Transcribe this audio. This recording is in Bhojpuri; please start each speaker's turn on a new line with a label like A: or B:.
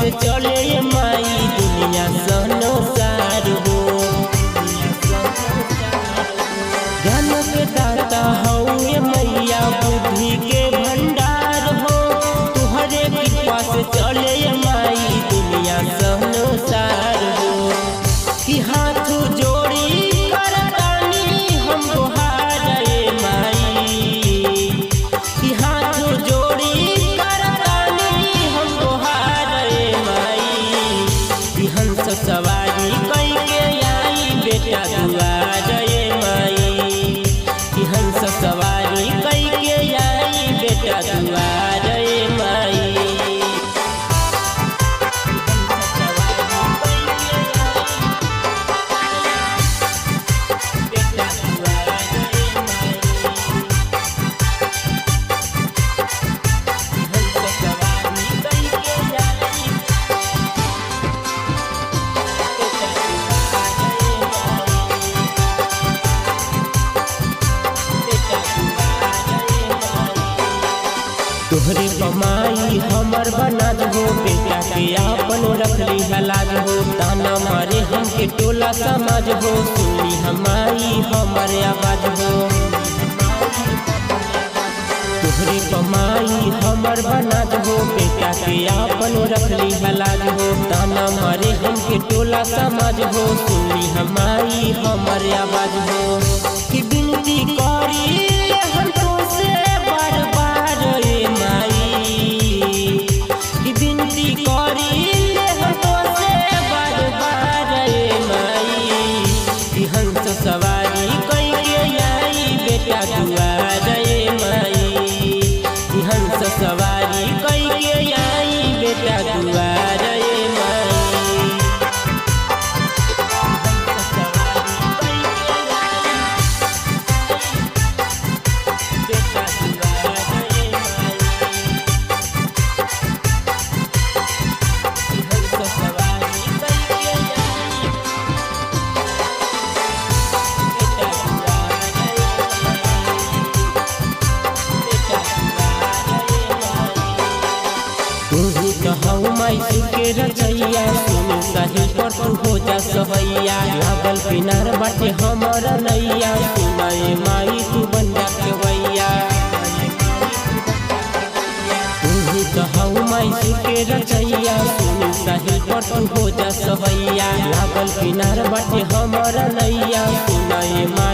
A: से चले माई दुनिया संसार हो। ज्ञान के दाता हउए मैया बुद्धि के भंडार हो। तुहरे कृपा से चले माई दुनिया संसार हो। कि हाथ जोड़ी करतानी हम गोहारे माई, कि हाथ जोड़ी करतानी हम गोहारे माई। कि हंस सवारी कई के आई बेटा दुआरे माई, कि हंस सवारी कई के आई बेटा दुआरे माई। तोहरे कमाई हमर बनाज हो, बेटा के आपन रखली हलाज हो। ताना मारे हमके टोला समाज हो, सुनी हमारी हमर आवाज हो। तोहरे कमाई हमर बनाज हो, बेटा के आपन रखली हलाज हो। ताना मारे हमके टोला समाज हो, सुनी हमारी हमर आवाज हो। कि विनती करी हम तो से बार बार सवारी कई के आई बेटा दुआरे माई, कि हंस सवारी कई के आई बेटा दुआरे माई। कहू माई के रचैया, सुन साहिल पर तू हो जा सहैया। लागल किनार बाटे हमर नैया, सुनाए माई तू बन जा केवैया। तू कहू माई के रचैया, सुन साहिल पर तू हो जा सहैया। लागल किनार बाटे हमर नैया, सुनाए माई